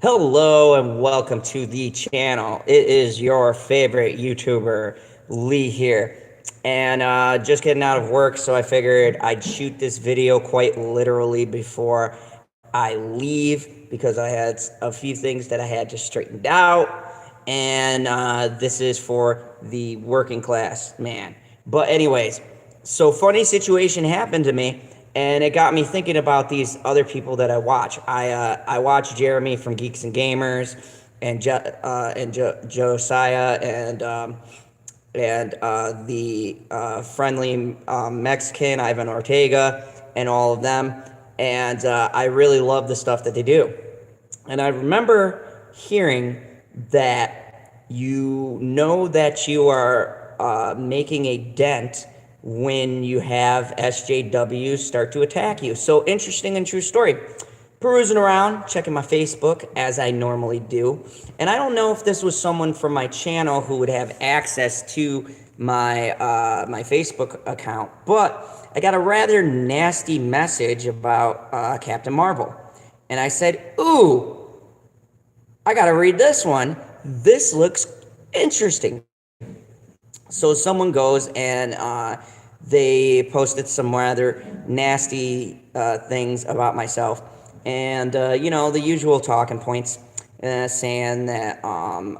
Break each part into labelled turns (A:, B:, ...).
A: Hello and welcome to the channel. It is your favorite YouTuber, Lee here. And just getting out of work, so I figured I'd shoot this video quite literally before I leave because I had a few things that I had just straightened out. And this is for the working class man. But anyways, so funny situation happened to me, and it got me thinking about these other people that I watch. I watch Jeremy from Geeks and Gamers, and Josiah, and the friendly Mexican Ivan Ortega, and all of them. And I really love the stuff that they do. And I remember hearing that you know that you are making a dent when you have SJWs start to attack you. So interesting and true story. Perusing around, checking my Facebook as I normally do. And I don't know if this was someone from my channel who would have access to my Facebook account, but I got a rather nasty message about Captain Marvel. And I said, ooh, I gotta read this one. This looks interesting. So someone goes and they posted some rather nasty things about myself. And, the usual talking points, saying that I'm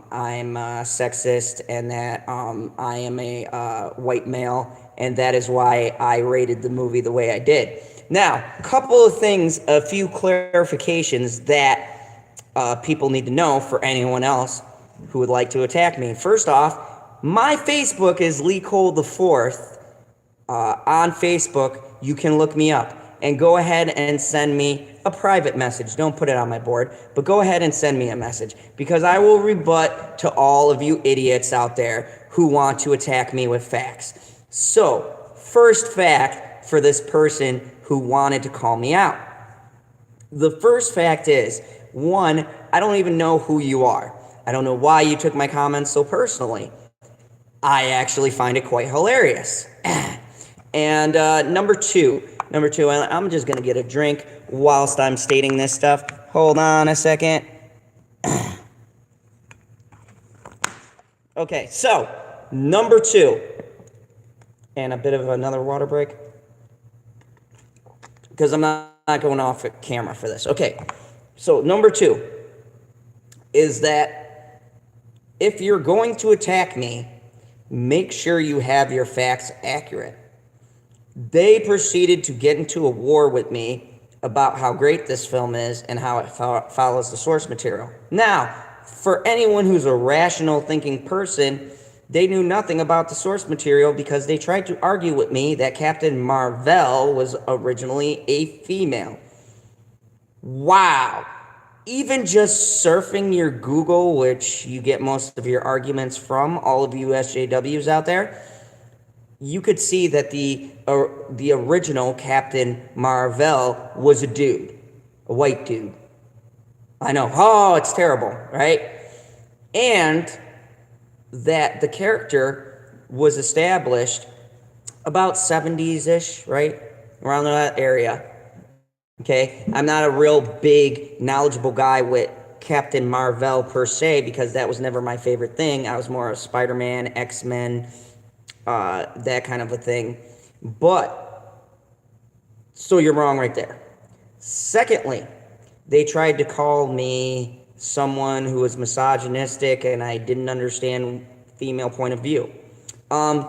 A: sexist and that I am a white male, and that is why I rated the movie the way I did. Now, a couple of things, a few clarifications that people need to know for anyone else who would like to attack me. First off, my Facebook is Lee Cole the Fourth. On Facebook, you can look me up and go ahead and send me a private message. Don't put it on my board, but go ahead and send me a message, because I will rebut to all of you idiots out there who want to attack me with facts. So, first fact for this person who wanted to call me out. The first fact is, one, I don't even know who you are. I don't know why you took my comments so personally. I actually find it quite hilarious. And number two, I'm just going to get a drink whilst I'm stating this stuff. Hold on a second. Okay, so number two, and a bit of another water break, because I'm not going off camera for this. Okay, so number two is that if you're going to attack me, make sure you have your facts accurate. They proceeded to get into a war with me about how great this film is and how it follows the source material. Now, for anyone who's a rational thinking person, they knew nothing about the source material because they tried to argue with me that Captain Marvel was originally a female. Wow. Even just surfing your Google, which you get most of your arguments from, all of you SJWs out there, you could see that the original Captain Marvel was a dude, a white dude. I know, oh, it's terrible, right? And that the character was established about 70s-ish, right? Around that area. Okay, I'm not a real big, knowledgeable guy with Captain Marvel per se, because that was never my favorite thing. I was more of Spider-Man, X-Men, that kind of a thing. But, so you're wrong right there. Secondly, they tried to call me someone who was misogynistic and I didn't understand female point of view. I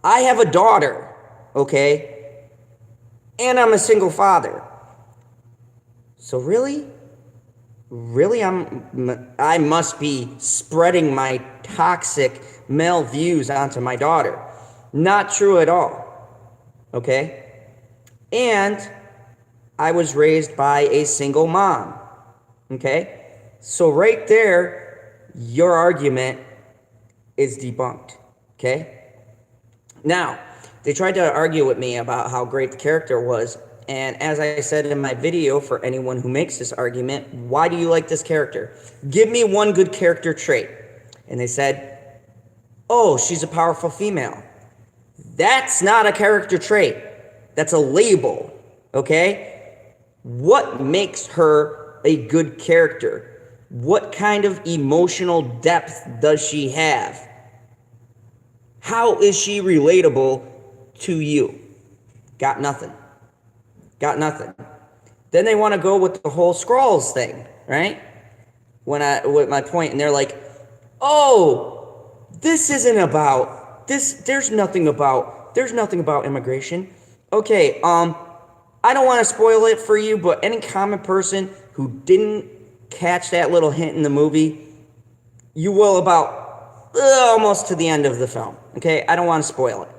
A: have a daughter, okay? And I'm a single father. So really? Really, I must be spreading my toxic male views onto my daughter. Not true at all. Okay? And I was raised by a single mom. Okay? So right there, your argument is debunked. Okay? Now, they tried to argue with me about how great the character was. And as I said in my video, for anyone who makes this argument, why do you like this character? Give me one good character trait. And they said, oh, she's a powerful female. That's not a character trait. That's a label, okay? What makes her a good character? What kind of emotional depth does she have? How is she relatable to you? Got nothing. Got nothing. Then they want to go with the whole Skrulls thing, right? With my point, and they're like, oh, this isn't about this. There's nothing about immigration. Okay, I don't want to spoil it for you, but any common person who didn't catch that little hint in the movie, you will about almost to the end of the film. Okay, I don't want to spoil it,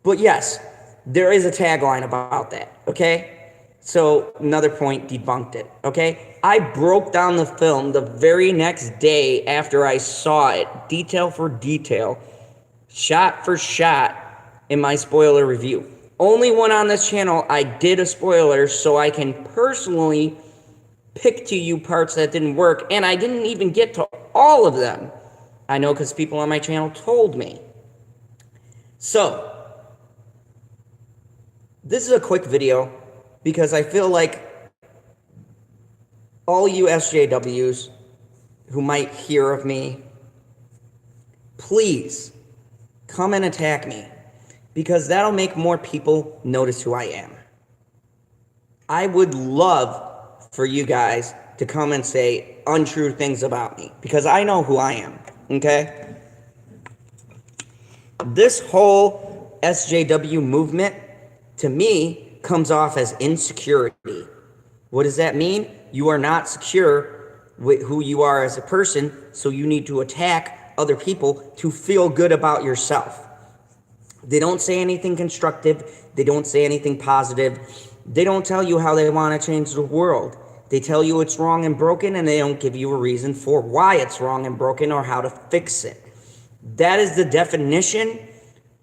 A: but yes, there is a tagline about that. Okay. So another point, debunked it, okay? I broke down the film the very next day after I saw it, detail for detail, shot for shot, in my spoiler review. Only one on this channel I did a spoiler so I can personally pick to you parts that didn't work, and I didn't even get to all of them. I know because people on my channel told me. So, this is a quick video, because I feel like all you SJWs who might hear of me, please come and attack me, because that'll make more people notice who I am. I would love for you guys to come and say untrue things about me, because I know who I am, okay? This whole SJW movement, to me, comes off as insecurity. What does that mean? You are not secure with who you are as a person, so you need to attack other people to feel good about yourself. They don't say anything constructive. They don't say anything positive. They don't tell you how they want to change the world. They tell you it's wrong and broken, and they don't give you a reason for why it's wrong and broken or how to fix it. That is the definition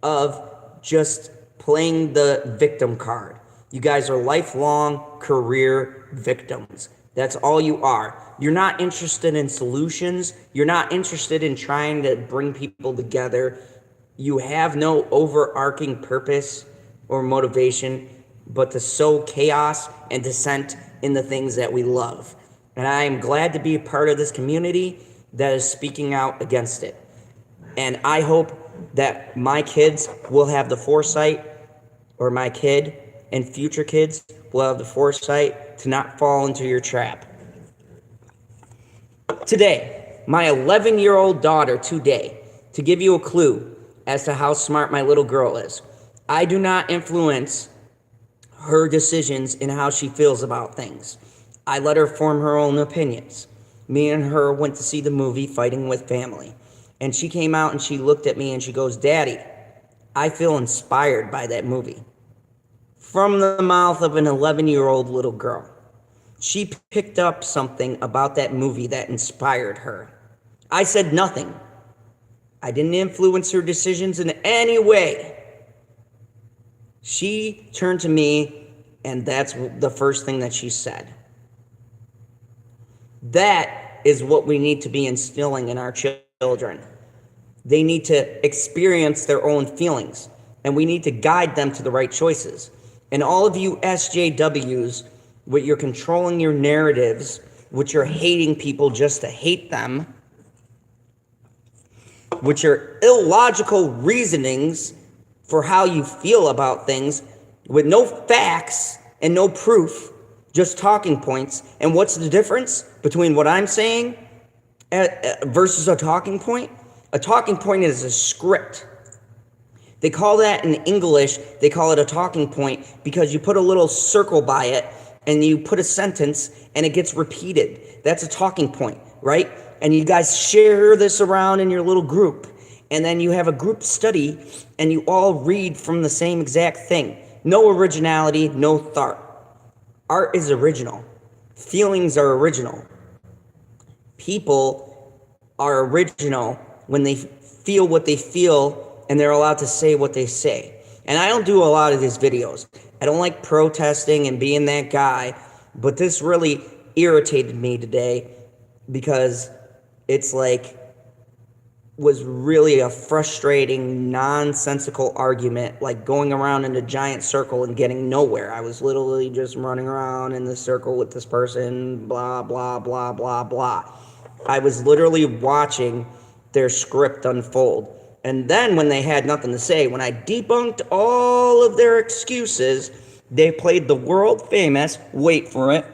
A: of just playing the victim card. You guys are lifelong career victims. That's all you are. You're not interested in solutions. You're not interested in trying to bring people together. You have no overarching purpose or motivation but to sow chaos and dissent in the things that we love. And I am glad to be a part of this community that is speaking out against it. And I hope that my kids will have the foresight, or my kid and future kids will have the foresight to not fall into your trap. Today, my 11-year-old daughter, to give you a clue as to how smart my little girl is, I do not influence her decisions in how she feels about things. I let her form her own opinions. Me and her went to see the movie Fighting with Family, and she came out and she looked at me and she goes, "Daddy, I feel inspired by that movie." From the mouth of an 11-year-old little girl. She picked up something about that movie that inspired her. I said nothing. I didn't influence her decisions in any way. She turned to me, and that's the first thing that she said. That is what we need to be instilling in our children. They need to experience their own feelings, and we need to guide them to the right choices. And all of you SJWs, with your controlling your narratives, with your hating people just to hate them, with your illogical reasonings for how you feel about things, with no facts and no proof, just talking points. And what's the difference between what I'm saying versus a talking point? A talking point is a script. They call that in English, they call it a talking point because you put a little circle by it and you put a sentence and it gets repeated. That's a talking point, right? And you guys share this around in your little group. And then you have a group study and you all read from the same exact thing. No originality, no thought. Art is original. Feelings are original. People are original when they feel what they feel and they're allowed to say what they say. And I don't do a lot of these videos. I don't like protesting and being that guy, but this really irritated me today because it's like, was really a frustrating, nonsensical argument, like going around in a giant circle and getting nowhere. I was literally just running around in the circle with this person, blah, blah, blah, blah, blah. I was literally watching their script unfold. And then when they had nothing to say, when I debunked all of their excuses, they played the world famous, wait for it,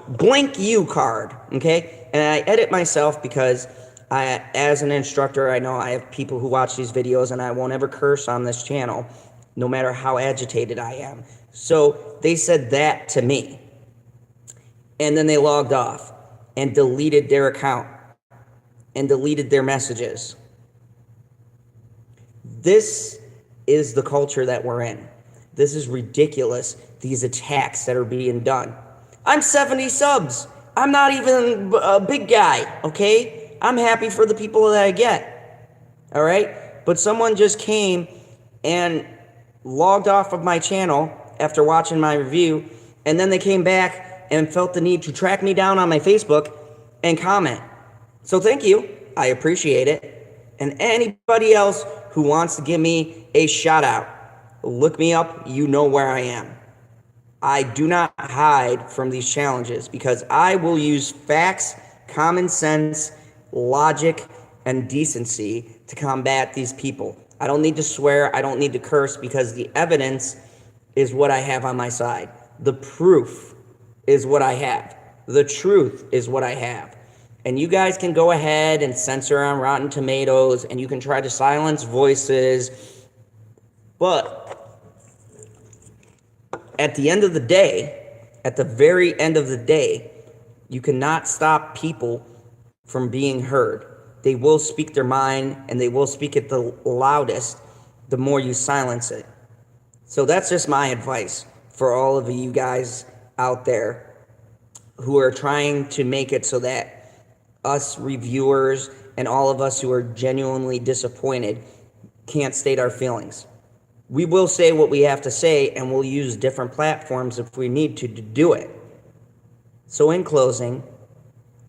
A: blank you card, okay? And I edit myself because as an instructor, I know I have people who watch these videos and I won't ever curse on this channel, no matter how agitated I am. So they said that to me. And then they logged off and deleted their account and deleted their messages. This is the culture that we're in. This is ridiculous, these attacks that are being done. I'm 70 subs. I'm not even a big guy, okay? I'm happy for the people that I get, all right? But someone just came and logged off of my channel after watching my review, and then they came back and felt the need to track me down on my Facebook and comment. So thank you. I appreciate it. And anybody else who wants to give me a shout out, look me up. You know where I am. I do not hide from these challenges because I will use facts, common sense, logic, and decency to combat these people. I don't need to swear. I don't need to curse because the evidence is what I have on my side. The proof is what I have. The truth is what I have. And you guys can go ahead and censor on Rotten Tomatoes and you can try to silence voices. But at the end of the day, at the very end of the day, you cannot stop people from being heard. They will speak their mind and they will speak it the loudest the more you silence it. So that's just my advice for all of you guys out there who are trying to make it so that us reviewers and all of us who are genuinely disappointed can't state our feelings. We will say what we have to say, and we'll use different platforms if we need to do it. So in closing,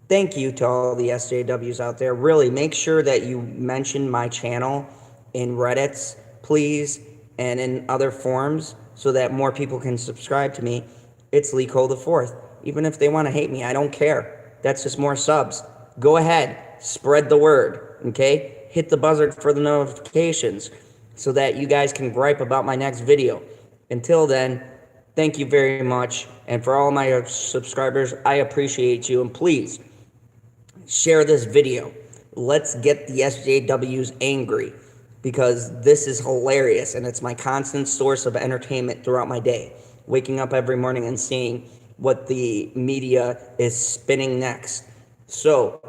A: thank you to all the SJWs out there. Really, make sure that you mention my channel in Reddits, please, and in other forums so that more people can subscribe to me. It's Lee Cole the Fourth. Even if they want to hate me, I don't care. That's just more subs. Go ahead, spread the word, okay? Hit the buzzer for the notifications so that you guys can gripe about my next video. Until then, thank you very much. And for all my subscribers, I appreciate you. And please, share this video. Let's get the SJWs angry because this is hilarious and it's my constant source of entertainment throughout my day. Waking up every morning and seeing what the media is spinning next. So,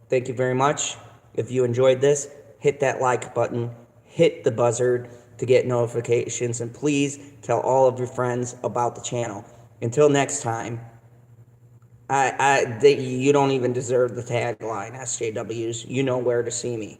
A: thank you very much. If you enjoyed this, hit that like button, hit the buzzer to get notifications, and please tell all of your friends about the channel. Until next time, you don't even deserve the tagline, SJWs. You know where to see me.